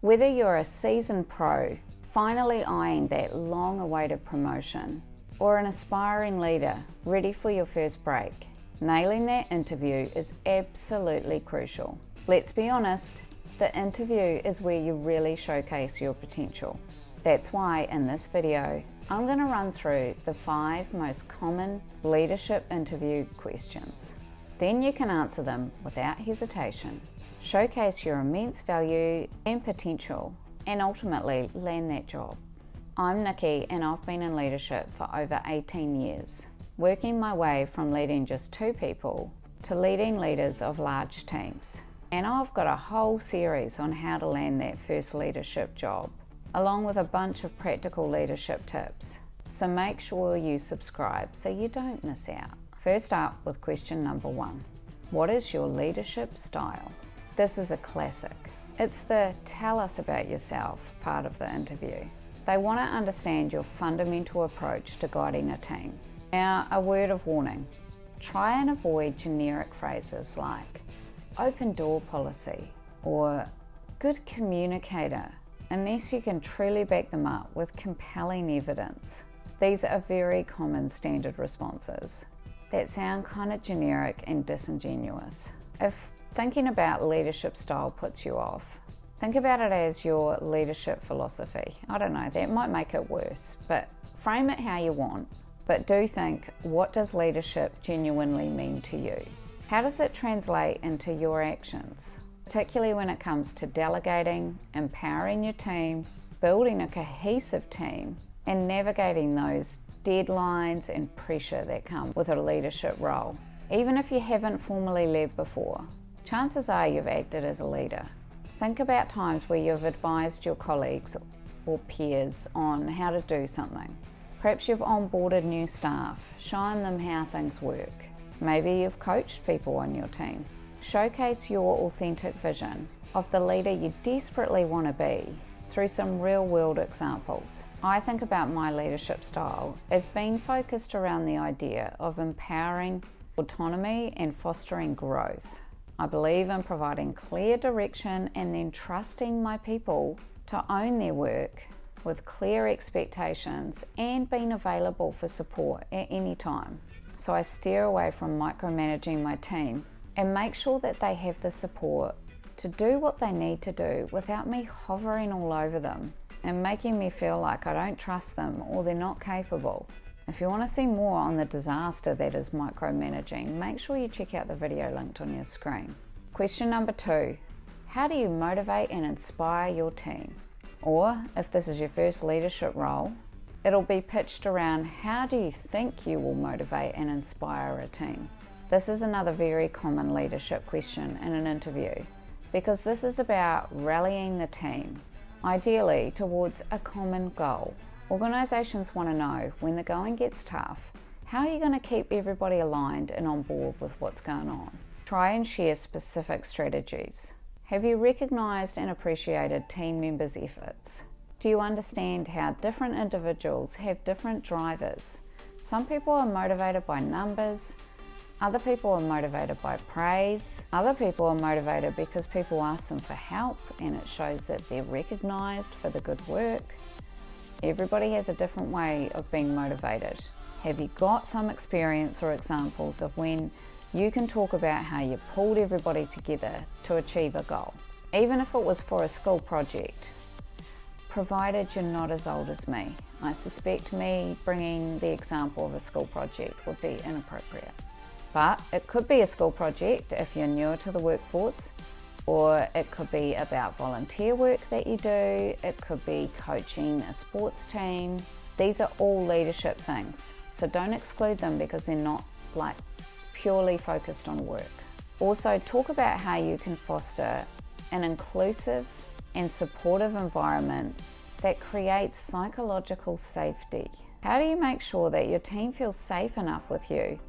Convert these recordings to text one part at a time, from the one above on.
Whether you're a seasoned pro, finally eyeing that long-awaited promotion, or an aspiring leader ready for your first break, nailing that interview is absolutely crucial. Let's be honest, the interview is where you really showcase your potential. That's why in this video, I'm going to run through the 5 most common leadership interview questions. Then you can answer them without hesitation, showcase your immense value and potential, and ultimately land that job. I'm Nikki and I've been in leadership for over 18 years, working my way from leading just 2 people to leading leaders of large teams. And I've got a whole series on how to land that first leadership job, along with a bunch of practical leadership tips. So make sure you subscribe so you don't miss out. First up with question number 1. What is your leadership style? This is a classic. It's the tell us about yourself part of the interview. They want to understand your fundamental approach to guiding a team. Now, a word of warning. Try and avoid generic phrases like open door policy or good communicator, unless you can truly back them up with compelling evidence. These are very common standard responses that sound kind of generic and disingenuous. If thinking about leadership style puts you off, think about it as your leadership philosophy. I don't know, that might make it worse, but frame it how you want. But do think, what does leadership genuinely mean to you? How does it translate into your actions? Particularly when it comes to delegating, empowering your team, building a cohesive team, and navigating those deadlines and pressure that come with a leadership role. Even if you haven't formally led before, chances are you've acted as a leader. Think about times where you've advised your colleagues or peers on how to do something. Perhaps you've onboarded new staff, shown them how things work. Maybe you've coached people on your team. Showcase your authentic vision of the leader you desperately want to be through some real-world examples. I think about my leadership style as being focused around the idea of empowering autonomy and fostering growth. I believe in providing clear direction and then trusting my people to own their work with clear expectations and being available for support at any time. So I steer away from micromanaging my team and make sure that they have the support to do what they need to do without me hovering all over them and making me feel like I don't trust them or they're not capable. If you want to see more on the disaster that is micromanaging, make sure you check out the video linked on your screen. Question number 2, how do you motivate and inspire your team? Or if this is your first leadership role, it'll be pitched around how do you think you will motivate and inspire a team? This is another very common leadership question in an interview, because this is about rallying the team, ideally towards a common goal. Organisations want to know, when the going gets tough, how are you going to keep everybody aligned and on board with what's going on? Try and share specific strategies. Have you recognised and appreciated team members' efforts? Do you understand how different individuals have different drivers? Some people are motivated by numbers, other people are motivated by praise, other people are motivated because people ask them for help and it shows that they're recognised for the good work. Everybody has a different way of being motivated. Have you got some experience or examples of when you can talk about how you pulled everybody together to achieve a goal? Even if it was for a school project, provided you're not as old as me. I suspect me bringing the example of a school project would be inappropriate. But it could be a school project if you're newer to the workforce, or it could be about volunteer work that you do, it could be coaching a sports team. These are all leadership things, so don't exclude them because they're not like purely focused on work. Also, talk about how you can foster an inclusive and supportive environment that creates psychological safety. How do you make sure that your team feels safe enough with you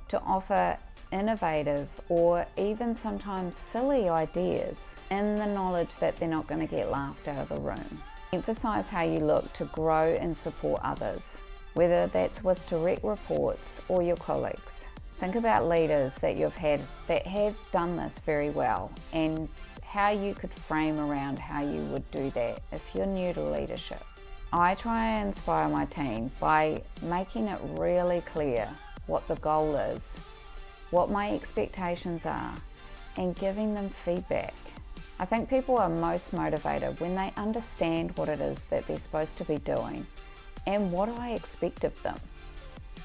to offer innovative or even sometimes silly ideas in the knowledge that they're not going to get laughed out of the room? Emphasize how you look to grow and support others, whether that's with direct reports or your colleagues. Think about leaders that you've had that have done this very well and how you could frame around how you would do that if you're new to leadership. I try and inspire my team by making it really clear what the goal is, what my expectations are, and giving them feedback. I think people are most motivated when they understand what it is that they're supposed to be doing and what I expect of them.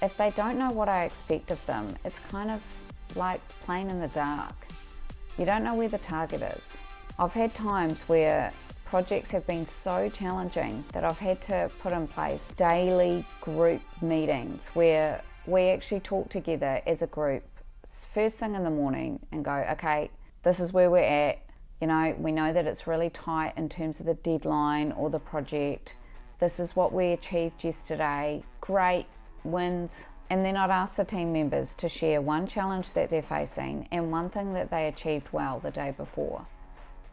If they don't know what I expect of them, it's kind of like playing in the dark. You don't know where the target is. I've had times where projects have been so challenging that I've had to put in place daily group meetings where we actually talk together as a group first thing in the morning and go, okay, this is where we're at. You know, we know that it's really tight in terms of the deadline or the project. This is what we achieved yesterday. Great wins. And then I'd ask the team members to share one challenge that they're facing and one thing that they achieved well the day before.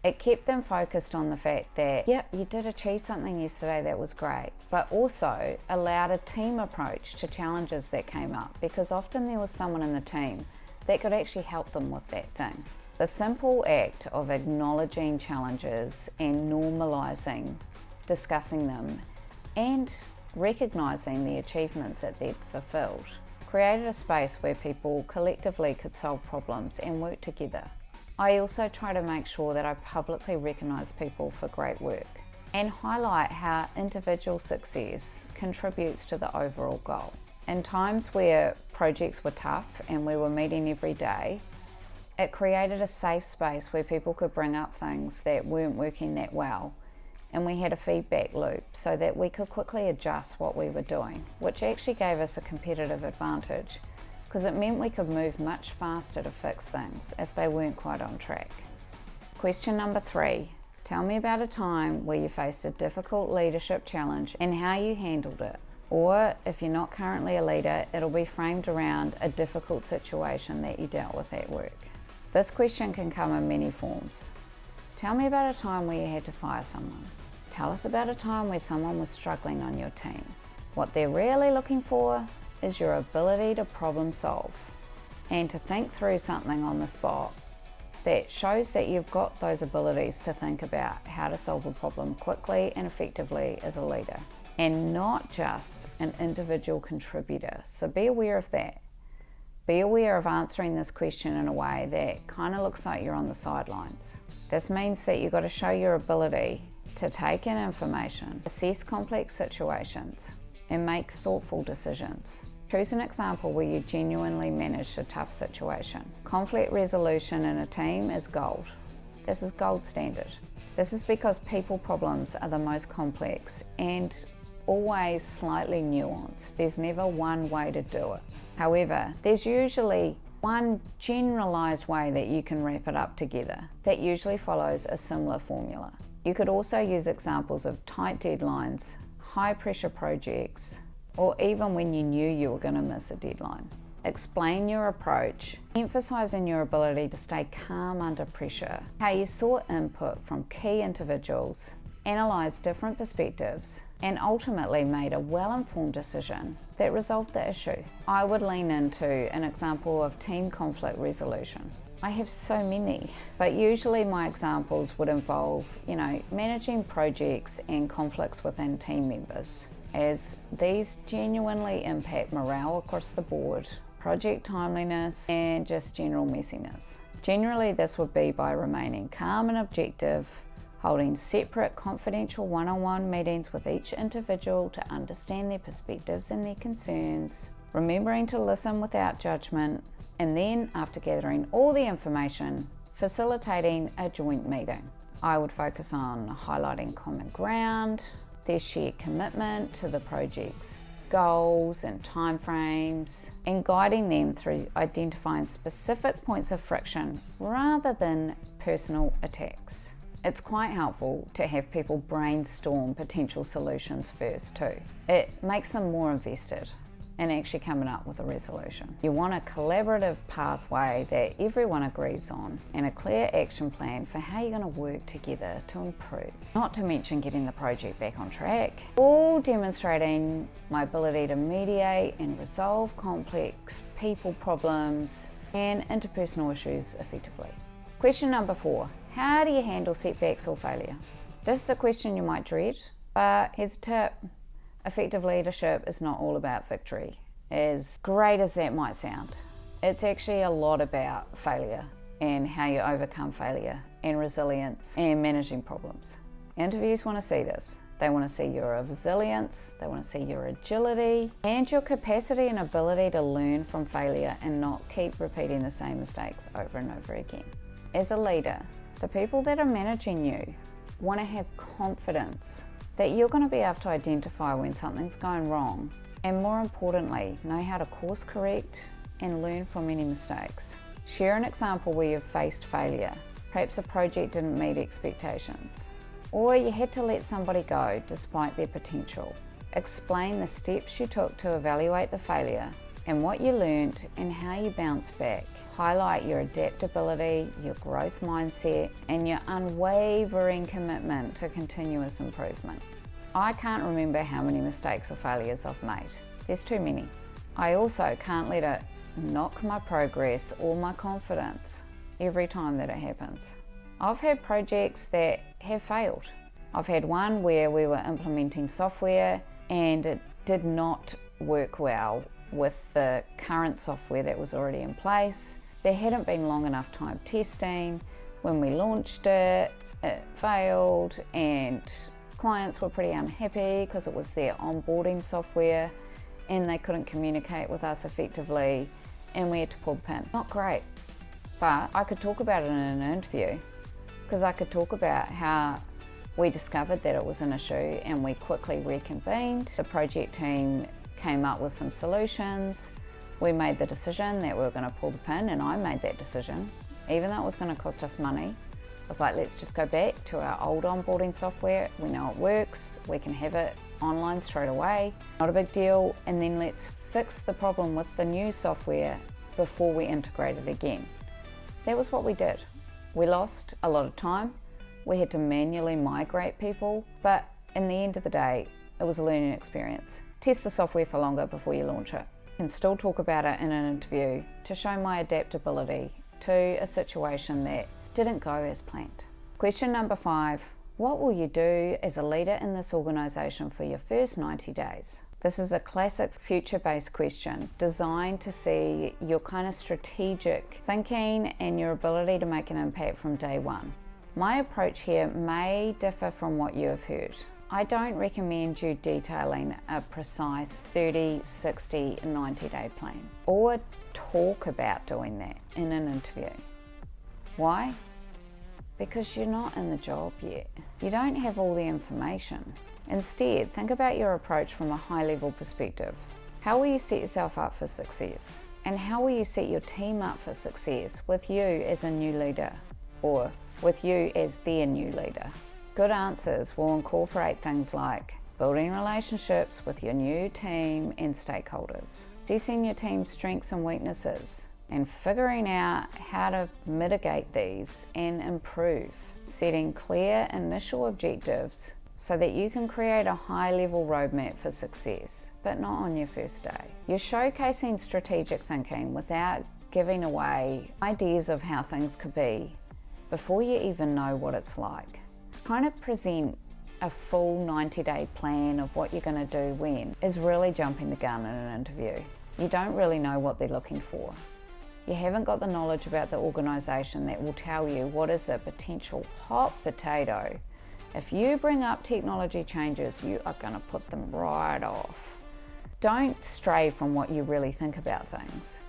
It kept them focused on the fact that, yep, you did achieve something yesterday that was great, but also allowed a team approach to challenges that came up, because often there was someone in the team that could actually help them with that thing. The simple act of acknowledging challenges and normalising, discussing them, and recognising the achievements that they'd fulfilled created a space where people collectively could solve problems and work together. I also try to make sure that I publicly recognise people for great work and highlight how individual success contributes to the overall goal. In times where projects were tough and we were meeting every day, it created a safe space where people could bring up things that weren't working that well, and we had a feedback loop so that we could quickly adjust what we were doing, which actually gave us a competitive advantage because it meant we could move much faster to fix things if they weren't quite on track. Question number 3, tell me about a time where you faced a difficult leadership challenge and how you handled it. Or if you're not currently a leader, it'll be framed around a difficult situation that you dealt with at work. This question can come in many forms. Tell me about a time where you had to fire someone. Tell us about a time where someone was struggling on your team. What they're really looking for is your ability to problem solve and to think through something on the spot that shows that you've got those abilities to think about how to solve a problem quickly and effectively as a leader, and not just an individual contributor. So be aware of that. Be aware of answering this question in a way that kind of looks like you're on the sidelines. This means that you've got to show your ability to take in information, assess complex situations, and make thoughtful decisions. Choose an example where you genuinely managed a tough situation. Conflict resolution in a team is gold. This is gold standard. This is because people problems are the most complex and always slightly nuanced. There's never one way to do it. However, there's usually one generalized way that you can wrap it up together that usually follows a similar formula. You could also use examples of tight deadlines, high pressure projects, or even when you knew you were going to miss a deadline. Explain your approach, emphasising your ability to stay calm under pressure, how you sought input from key individuals, analysed different perspectives, and ultimately made a well-informed decision that resolved the issue. I would lean into an example of team conflict resolution. I have so many, but usually my examples would involve, managing projects and conflicts within team members, as these genuinely impact morale across the board, project timeliness, and just general messiness. Generally, this would be by remaining calm and objective, holding separate confidential one-on-one meetings with each individual to understand their perspectives and their concerns, remembering to listen without judgment, and then, after gathering all the information, facilitating a joint meeting. I would focus on highlighting common ground, their shared commitment to the project's goals and timeframes, and guiding them through identifying specific points of friction rather than personal attacks. It's quite helpful to have people brainstorm potential solutions first too. It makes them more invested in actually coming up with a resolution. You want a collaborative pathway that everyone agrees on and a clear action plan for how you're going to work together to improve. Not to mention getting the project back on track, all demonstrating my ability to mediate and resolve complex people problems and interpersonal issues effectively. Question number 4, how do you handle setbacks or failure? This is a question you might dread, but here's a tip. Effective leadership is not all about victory, as great as that might sound. It's actually a lot about failure and how you overcome failure and resilience and managing problems. Interviews want to see this. They want to see your resilience, they want to see your agility, and your capacity and ability to learn from failure and not keep repeating the same mistakes over and over again. As a leader, the people that are managing you want to have confidence that you're going to be able to identify when something's going wrong, and more importantly, know how to course correct and learn from any mistakes. Share an example where you've faced failure. Perhaps a project didn't meet expectations, or you had to let somebody go despite their potential. Explain the steps you took to evaluate the failure and what you learned and how you bounced back. Highlight your adaptability, your growth mindset, and your unwavering commitment to continuous improvement. I can't remember how many mistakes or failures I've made. There's too many. I also can't let it knock my progress or my confidence every time that it happens. I've had projects that have failed. I've had one where we were implementing software and it did not work well with the current software that was already in place. There hadn't been long enough time testing. When we launched it, it failed and clients were pretty unhappy because it was their onboarding software and they couldn't communicate with us effectively and we had to pull the pin. Not great, but I could talk about it in an interview because I could talk about how we discovered that it was an issue and we quickly reconvened. The project team came up with some solutions. We made the decision that we were going to pull the pin, and I made that decision. Even though it was going to cost us money, I was like, let's just go back to our old onboarding software. We know it works, we can have it online straight away, not a big deal, and then let's fix the problem with the new software before we integrate it again. That was what we did. We lost a lot of time. We had to manually migrate people, but in the end of the day, it was a learning experience. Test the software for longer before you launch it. I can still talk about it in an interview to show my adaptability to a situation that didn't go as planned. Question number 5, what will you do as a leader in this organisation for your first 90 days? This is a classic future-based question designed to see your kind of strategic thinking and your ability to make an impact from day one. My approach here may differ from what you have heard. I don't recommend you detailing a precise 30, 60, 90-day plan or talk about doing that in an interview. Why? Because you're not in the job yet. You don't have all the information. Instead, think about your approach from a high-level perspective. How will you set yourself up for success? And how will you set your team up for success with you as a new leader or with you as their new leader? Good answers will incorporate things like building relationships with your new team and stakeholders, assessing your team's strengths and weaknesses, and figuring out how to mitigate these and improve, setting clear initial objectives so that you can create a high-level roadmap for success, but not on your first day. You're showcasing strategic thinking without giving away ideas of how things could be before you even know what it's like. Trying to present a full 90-day plan of what you're going to do when is really jumping the gun in an interview. You don't really know what they're looking for. You haven't got the knowledge about the organisation that will tell you what is a potential hot potato. If you bring up technology changes, you are going to put them right off. Don't stray from what you really think about things,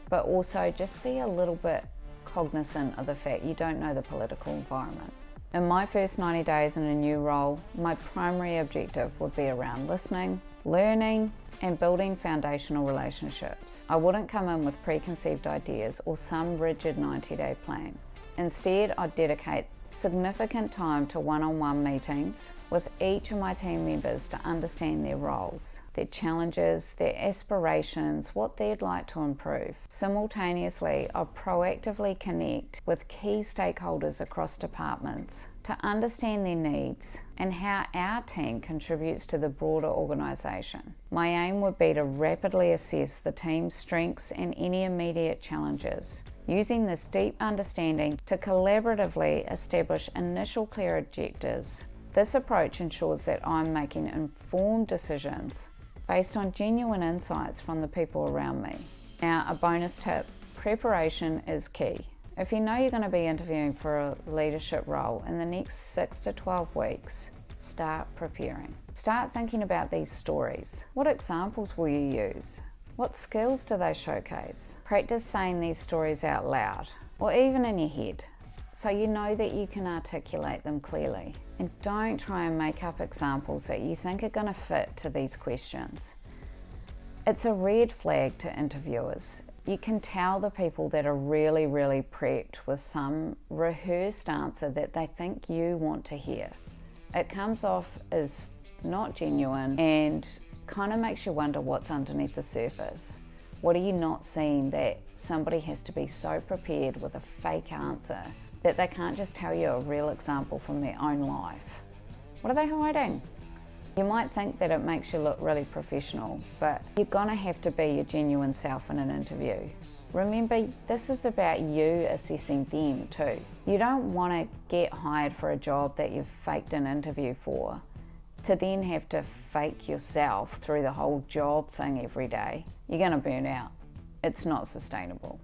but also just be a little bit cognizant of the fact you don't know the political environment. In my first 90 days in a new role, my primary objective would be around listening, learning, and building foundational relationships. I wouldn't come in with preconceived ideas or some rigid 90-day plan. Instead, I'd dedicate significant time to one-on-one meetings with each of my team members to understand their roles, their challenges, their aspirations, what they'd like to improve. Simultaneously, I'll proactively connect with key stakeholders across departments to understand their needs and how our team contributes to the broader organisation. My aim would be to rapidly assess the team's strengths and any immediate challenges using this deep understanding to collaboratively establish initial clear objectives. This approach ensures that I'm making informed decisions based on genuine insights from the people around me. Now, a bonus tip, preparation is key. If you know you're going to be interviewing for a leadership role in the next 6 to 12 weeks, start preparing. Start thinking about these stories. What examples will you use? What skills do they showcase? Practice saying these stories out loud or even in your head so you know that you can articulate them clearly. And don't try and make up examples that you think are going to fit to these questions. It's a red flag to interviewers. You can tell the people that are really prepped with some rehearsed answer that they think you want to hear. It comes off as not genuine and kind of makes you wonder what's underneath the surface. What are you not seeing that somebody has to be so prepared with a fake answer that they can't just tell you a real example from their own life? What are they hiding? You might think that it makes you look really professional, but you're gonna have to be your genuine self in an interview. Remember, this is about you assessing them too. You don't want to get hired for a job that you've faked an interview for, to then have to fake yourself through the whole job thing every day. You're gonna burn out. It's not sustainable.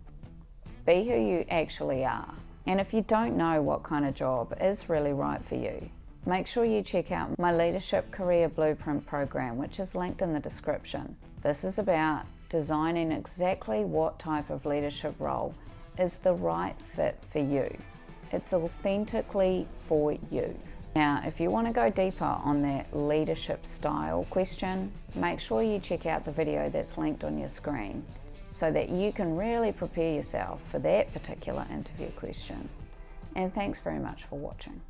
Be who you actually are. And if you don't know what kind of job is really right for you, make sure you check out my Leadership Career Blueprint program, which is linked in the description. This is about designing exactly what type of leadership role is the right fit for you. It's authentically for you. Now, if you want to go deeper on that leadership style question, make sure you check out the video that's linked on your screen so that you can really prepare yourself for that particular interview question. And thanks very much for watching.